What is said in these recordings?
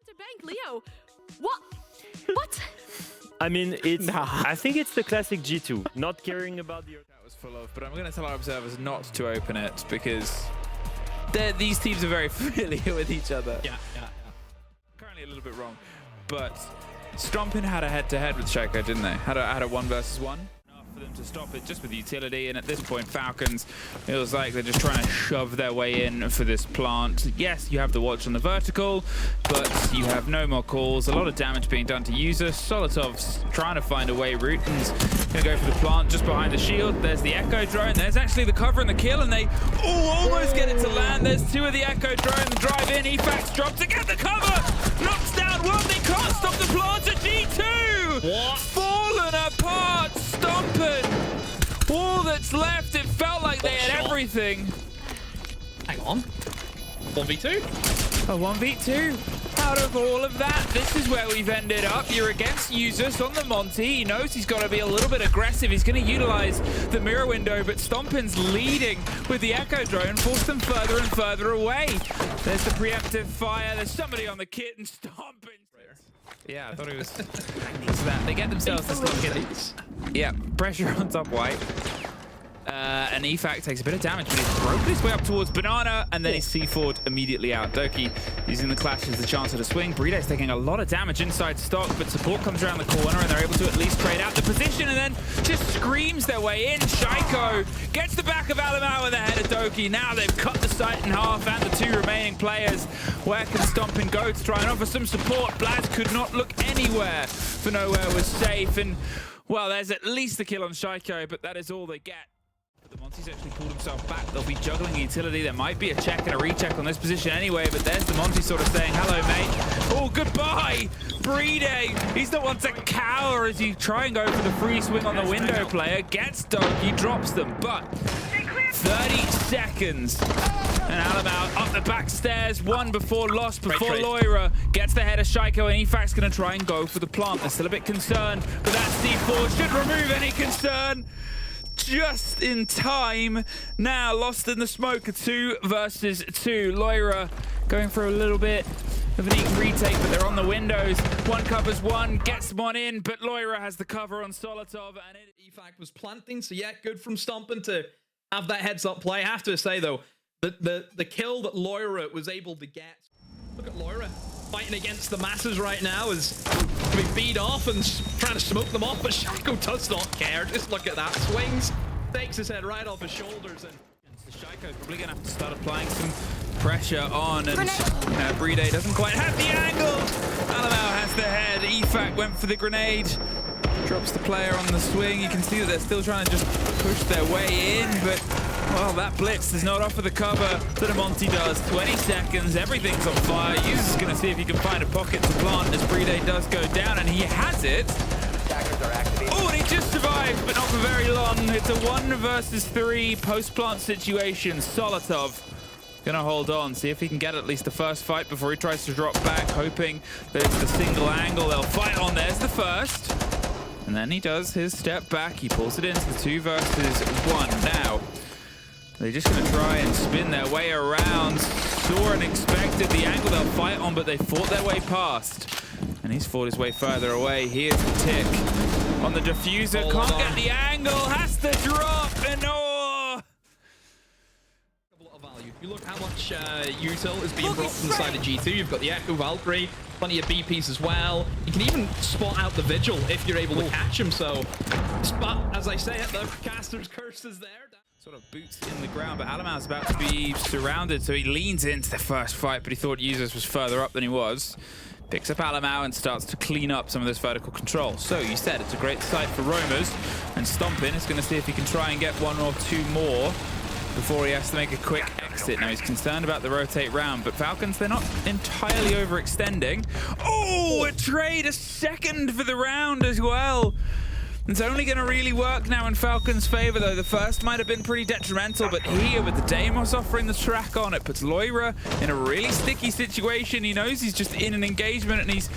to bank, Leo. What? What? I mean, it's. I think it's the classic G2, not caring about the. That was full of, but I'm going to tell our observers not to open it because these teams are very familiar with each other. Yeah. Currently a little bit wrong, but Stompin had a head-to-head with ShyCo, didn't they? Had a 1 versus 1. For them to stop it just with utility, and at this point Falcons feels like they're just trying to shove their way in for this plant. Yes, you have the watch on the vertical, but you have no more calls. A lot of damage being done to users. Solotov's trying to find a way. Ruten's gonna go for the plant just behind the shield. There's the Echo drone. There's actually the cover and the kill, and they almost get it to land. There's 2 of the Echo drone. The drive in. Efax drops to get the cover. Knocks down one. They can't stop the plant at G2. What? Fallen apart. Stompin'. All that's left, it felt like they had everything. Hang on. 1v2? A 1v2. Out of all of that, this is where we've ended up. You're against users on the Monty. He knows he's got to be a little bit aggressive. He's going to utilize the mirror window, but Stompin's leading with the Echo drone, force them further and further away. There's the preemptive fire. There's somebody on the kit, and Stompin. Yeah, I thought it was that. They get themselves this look in. Yeah, pressure on top white. And Efac takes a bit of damage, but he's broken his way up towards Banana, and then he's C4'd immediately out. Doki using the clash as the chance of the swing. Bride's taking a lot of damage inside stock, but support comes around the corner, and they're able to at least trade out the position, and then just screams their way in. ShyCo gets the back of Alamau with the head of Doki. Now they've cut the site in half, and the 2 remaining players. Where can Stompin go to try and offer some support? Blaz could not look anywhere, for nowhere was safe, and well, there's at least a kill on ShyCo, but that is all they get. The Monty's actually pulled himself back. They'll be juggling utility. There might be a check and a recheck on this position anyway, but there's the Monty sort of saying, hello, mate. Oh, goodbye, Bride. He's the one to cower as you try and go for the free swing on the window player. Gets Doki, drops them, but 30 seconds. And Alamau up the back stairs, 1 before lost, before Loira gets the head of ShyCo, and Efac's going to try and go for the plant. They're still a bit concerned, but that C4 should remove any concern. Just in time. Now lost in the smoke, 2 versus 2. Loira going for a little bit of an eager retake, but they're on the windows. 1 covers 1, gets 1 in, but Loira has the cover on Solotov, and Efac was planting, so yeah, good from Stompin to have that heads-up play. I have to say though, the kill that Loira was able to get. Look at Loira fighting against the masses right now, is being beat off and trying to smoke them off, but ShyCo does not care. Just look at that. Swings, takes his head right off his shoulders, and ShyCo's probably going to have to start applying some pressure on, and Bride doesn't quite have the angle. Alamau has the head. Efac went for the grenade. Drops the player on the swing. You can see that they're still trying to just push their way in, but well, that blitz does not offer the cover that a Monty does. 20 seconds, everything's on fire. User's going to see if he can find a pocket to plant as Bride does go down, and he has it. Oh, and he just survived, but not for very long. It's a 1 versus 3 post-plant situation. Solotov gonna hold on, see if he can get at least the first fight before he tries to drop back, hoping that it's the single angle they'll fight on. There's the first. And then he does his step back. He pulls it into the 2 versus 1. Now, they're just going to try and spin their way around. Saw and expected the angle they'll fight on, but they fought their way past. And he's fought his way further away. Here's the tick on the diffuser. Can't get the angle. Has to drop. And oh! A lot of value. You look how much util is being brought inside of G2. You've got the Echo Valkyrie, plenty of BPs as well. You can even spot out the Vigil if you're able to catch him. So, but as I say it, the caster's curse is there. Sort of boots in the ground, but Alamau's about to be surrounded, so he leans into the first fight, but he thought Users was further up than he was. Picks up Alamau and starts to clean up some of this vertical control. So you said it's a great site for roamers, and Stompin is going to see if he can try and get 1 or 2 more before he has to make a quick exit. Now he's concerned about the rotate round, but Falcons, they're not entirely overextending. Oh, a trade, a second for the round as well. It's only going to really work now in Falcons' favor, though. The first might have been pretty detrimental, but here with the Deimos offering the track on, it puts Loira in a really sticky situation. He knows he's just in an engagement, and he's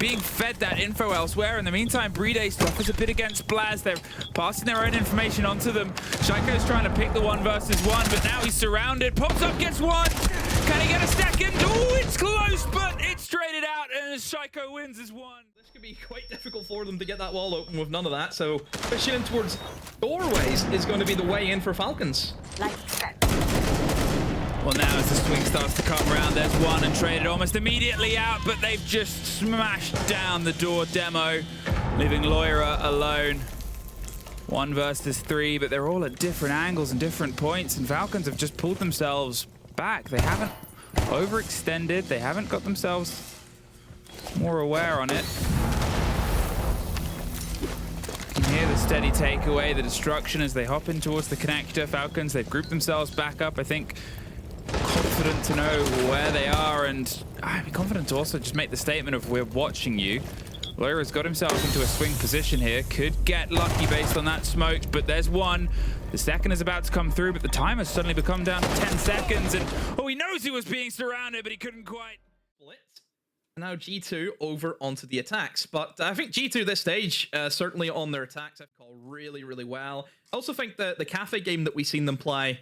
being fed that info elsewhere. In the meantime, Bride suffers a bit against Blaz. They're passing their own information onto them. ShyCo's trying to pick the 1 versus 1, but now he's surrounded. Pops up, gets 1. Can he get a second? Oh, it's close, but it's traded as Shaiko wins as one. This could be quite difficult for them to get that wall open with none of that, so pushing in towards doorways is going to be the way in for Falcons. Well, now as the swing starts to come around, there's one and traded almost immediately out, but they've just smashed down the door demo, leaving Loira alone. 1 versus 3, but they're all at different angles and different points, and Falcons have just pulled themselves back. They haven't overextended. They haven't got themselves more aware on it. You can hear the steady takeaway, the destruction as they hop in towards the connector. Falcons, they've grouped themselves back up, I think, confident to know where they are, and I'd be confident to also just make the statement of we're watching you. Loira's got himself into a swing position here. Could get lucky based on that smoke, but there's one. The second is about to come through, but the time has suddenly become down to 10 seconds, and oh, he knows he was being surrounded, but he couldn't quite. Now G2 over onto the attacks, but I think G2 this stage, certainly on their attacks, I've called really, really well. I also think that the cafe game that we've seen them play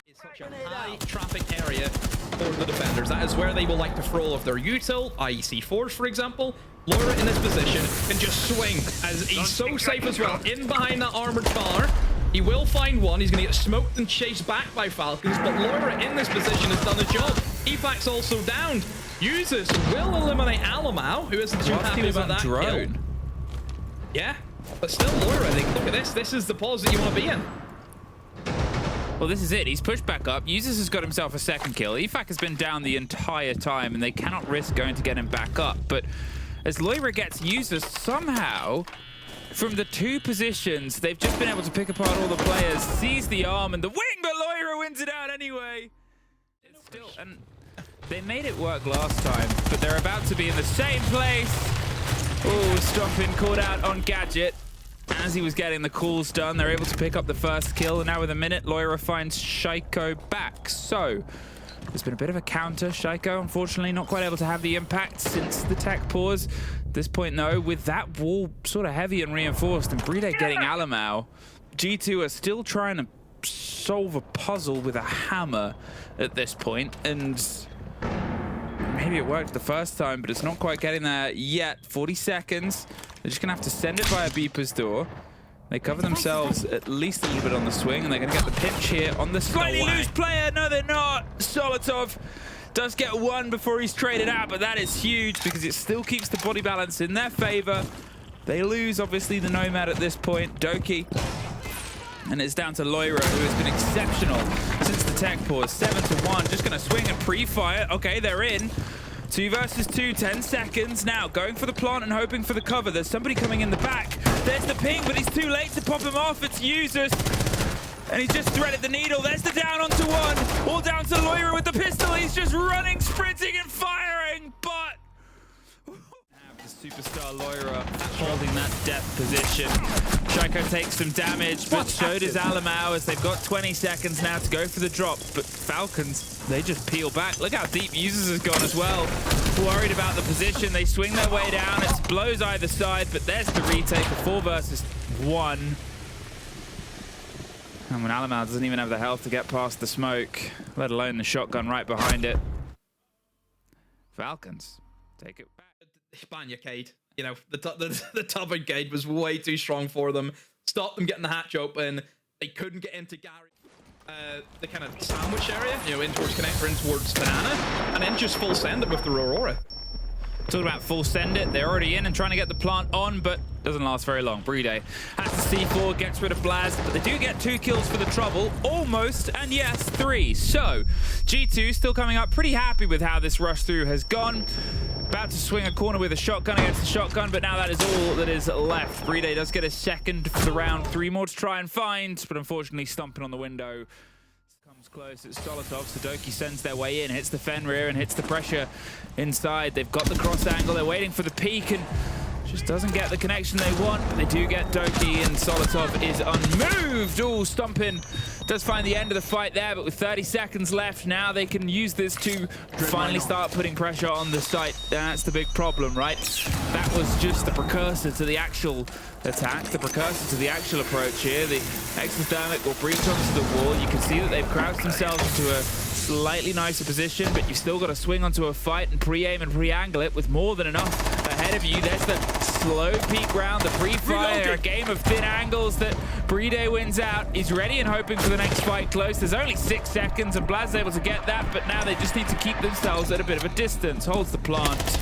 is such a high traffic area for the defenders. That is where they will like to throw all of their util, i.e. C4s, for example. Loira in this position can just swing, as he's so safe as well, in behind that armored car. He will find one. He's going to get smoked and chased back by Falcons, but Loira in this position has done a job. Efac's also downed. Users will eliminate Alamau, who isn't too happy about that kill. Yeah, but still Loira, I think. Look at this. This is the pause that you want to be in. Well, this is it. He's pushed back up. Users has got himself a second kill. Efac has been down the entire time, and they cannot risk going to get him back up. But as Loira gets Users, somehow, from the 2 positions, they've just been able to pick apart all the players, seize the arm and the wing, but Loira wins it out anyway. It's still, and they made it work last time, but they're about to be in the same place. Oh, Stompin caught out on Gadget. As he was getting the calls done, they're able to pick up the first kill, and now with a minute, Loira finds Shaiko back. So there's been a bit of a counter. Shaiko, unfortunately, not quite able to have the impact since the tech pause. At this point, though, with that wall sort of heavy and reinforced, and Bride getting Alamau, G2 are still trying to solve a puzzle with a hammer at this point, and maybe it worked the first time, but it's not quite getting there yet. 40 seconds. They're just going to have to send it via Beeper's door. They cover themselves at least a little bit on the swing, and they're going to get the pinch here on the slightly loose player. No, they're not. Solotov does get 1 before he's traded out, but that is huge because it still keeps the body balance in their favor. They lose, obviously, the Nomad at this point. Doki. And it's down to Loira, who has been exceptional since the tech pause. 7-1, just going to swing and pre-fire. Okay, they're in. 2 versus 2, 10 seconds. Now, going for the plant and hoping for the cover. There's somebody coming in the back. There's the ping, but he's too late to pop him off. It's Users. And he's just threaded the needle. There's the down onto 1. All down to Loira with the pistol. He's just running, sprinting, and firing. But the superstar Loira holding that death position. Shaiko takes some damage, but so does Alamau as they've got 20 seconds now to go for the drop. But Falcons, they just peel back. Look how deep Users has gone as well. Worried about the position. They swing their way down. It blows either side, but there's the retake of 4 versus 1. And when Alamau doesn't even have the health to get past the smoke, let alone the shotgun right behind it. Falcons take it back. Spaniacade, you know, the top Gade was way too strong for them. Stopped them getting the hatch open. They couldn't get into Gary. The kind of sandwich area, you know, in towards connector, in towards Banana, and then just full send it with the Aurora. Talking about full send it, they're already in and trying to get the plant on, but doesn't last very long. Bride has the C4, gets rid of Blast, but they do get 2 kills for the trouble, almost, and yes, 3. So, G2 still coming up pretty happy with how this rush through has gone. About to swing a corner with a shotgun against the shotgun, but now that is all that is left. Bride does get a second for the round. 3 more to try and find, but unfortunately Stompin on the window. Comes close, it's Solotov. Sudoku sends their way in, hits the Fenrir and hits the pressure inside. They've got the cross angle, they're waiting for the peak and just doesn't get the connection they want, but they do get Doki and Solotov is unmoved. Oh, Stompin does find the end of the fight there, but with 30 seconds left, now they can use this to finally start putting pressure on the site. That's the big problem, right? That was just the precursor to the actual attack, the precursor to the actual approach here. The exothermic will breach onto the wall. You can see that they've crouched themselves into a slightly nicer position, but you've still got to swing onto a fight and pre-aim and pre-angle it with more than enough ahead of you. There's the slow peek round, the pre-fire, a game of thin angles that Brede wins out. He's ready and hoping for the next fight close. There's only 6 seconds and Blaz able to get that, but now they just need to keep themselves at a bit of a distance. Holds the plant,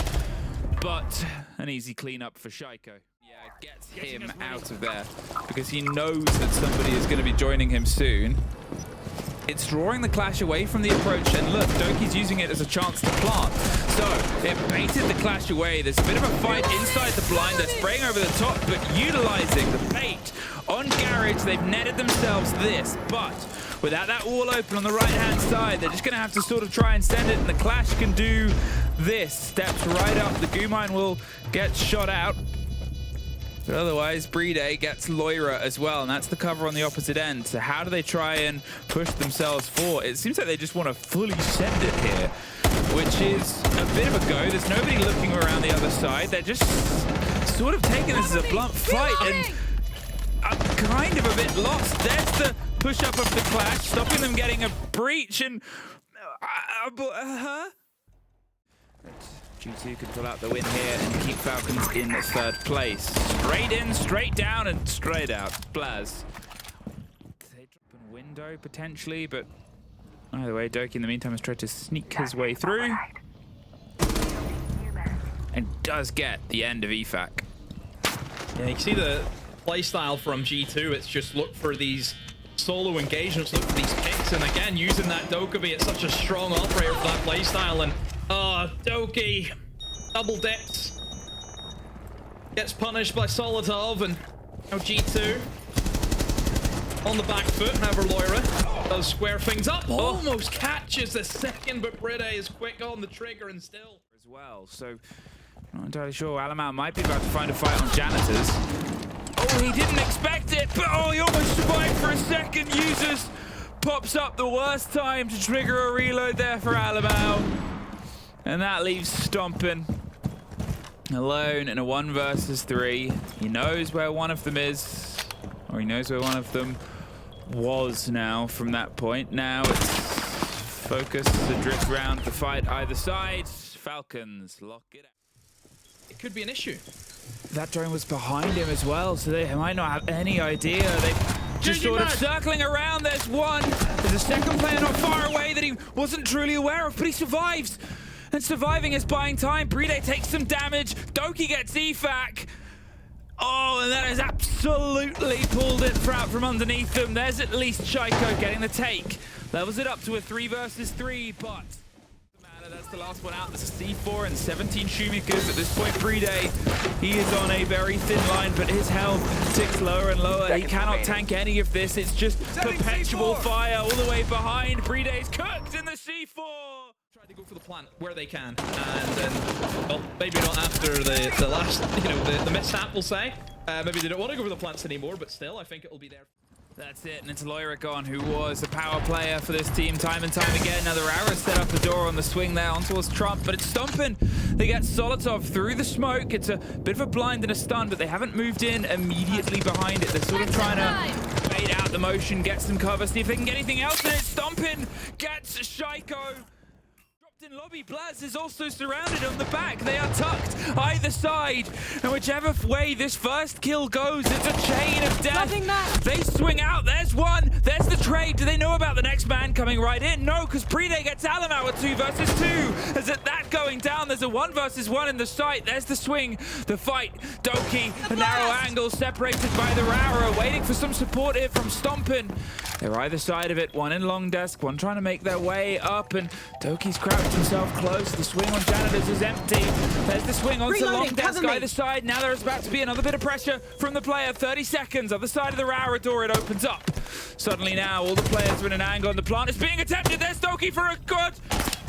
but an easy cleanup for Shaiko. Yeah, gets him out of there because he knows that somebody is going to be joining him soon. It's drawing the clash away from the approach, and look, Doki's using it as a chance to plant. So it baited the clash away. There's a bit of a fight inside the blind. They're spraying over the top, but utilizing the bait on Garage. They've netted themselves this, but without that wall open on the right-hand side, they're just going to have to sort of try and send it, and the clash can do this. Steps right up. The Gumine will get shot out. But otherwise, Brede gets Loira as well, and that's the cover on the opposite end. So how do they try and push themselves forward? It seems like they just want to fully send it here, which is a bit of a go. There's nobody looking around the other side. They're just sort of taking this as a blunt fight, and I'm kind of a bit lost. There's the push-up of the clash, stopping them getting a breach, and G2 can pull out the win here and keep Falcons in 3rd place. Straight in, straight down, and straight out. Blaz. They drop a window potentially, but either way, Doki in the meantime has tried to sneak his way through. And does get the end of EFAC. Yeah, you can see the playstyle from G2. It's just look for these solo engagements, look for these picks, and again, using that Dokkaebi, it's such a strong operator for that playstyle, and Doki double dips, gets punished by Solotov, and now G2 on the back foot. However, Loira does square things up, almost catches the second, but Brede is quick on the trigger and still as well. So not entirely sure. Alamau might be about to find a fight on Janitors. Oh, he didn't expect it, but he almost survived for a second. Users pops up the worst time to trigger a reload there for Alamau. And that leaves Stompin alone in a 1 versus 3. He knows where one of them is, or he knows where one of them was now from that point. Now it's focus, the drift round, the fight either side. Falcons lock it out. It could be an issue. That drone was behind him as well, so they might not have any idea. They just sort of circling around. There's one. There's a second player not far away that he wasn't truly aware of, but he survives. And surviving is buying time. Brede takes some damage. Doki gets EFAC. Oh, and that has absolutely pulled it out from underneath them. There's at least Shaiko getting the take. Levels it up to a 3 versus 3, but that's the last one out. There's a C4 and 17 Shumikas. At this point, Brede, he is on a very thin line, but his health ticks lower and lower. He cannot tank any of this. It's just perpetual fire all the way behind. Brede's cooked in the C4. Try to go for the plant where they can, and then, well, maybe not after the last, the mishap, we'll say. Maybe they don't want to go for the plants anymore, but still, I think it will be there. That's it, and it's Loira gone, who was a power player for this team time and time again. Now the Rara set up the door on the swing there on towards Trump, but it's Stompin. They get Solotov through the smoke. It's a bit of a blind and a stun, but they haven't moved in immediately behind it. They're sort of trying to bait out the motion, get some cover, see if they can get anything else in it. Stompin gets Shaiko. In lobby, Blaz is also surrounded on the back. They are tucked either side, and whichever way this first kill goes, it's a chain of death. They swing out. There's one. There's the trade. Do they know about the next man coming right in? No, because Brede gets Alamau at 2 versus 2. As at that going down, there's a 1 versus 1 in the site. There's the swing, the fight. Doki, a narrow angle separated by the Rara, waiting for some support here from Stompin. They're either side of it. One in long desk, one trying to make their way up, and Doki's crouched himself close. The swing on Janitors is empty. There's the swing onto long desk either side. Now there's about to be another bit of pressure from the player. 30 seconds. Other side of the Rara door, it opens up. Suddenly now all the players are in an angle, and the plant is being attempted. There's Doki for a good.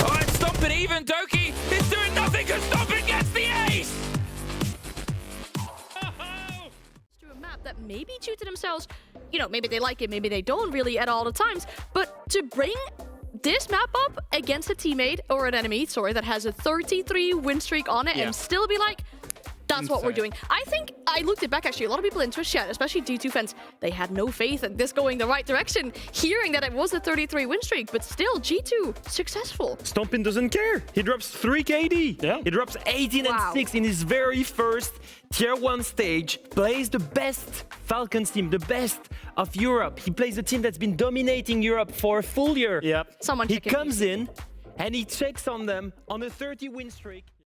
Oh, it's Stompin even. Doki is doing nothing because Stompin gets the ace. To a map that maybe due to themselves, maybe they like it, maybe they don't really at all the times, but to bring this map up against a teammate or an enemy, that has a 33 win streak on it and still be like, That's what we're doing. I think I looked it back actually. A lot of people in Twitch chat, especially D2 fans, they had no faith in this going the right direction, hearing that it was a 33 win streak, but still G2 successful. Stompin doesn't care. He drops 3 KD. Yeah. He drops 18 and 6 in his very first Tier 1 stage. Plays the best Falcons team, the best of Europe. He plays a team that's been dominating Europe for a full year. Someone he check in, comes in and he checks on them on a 30 win streak.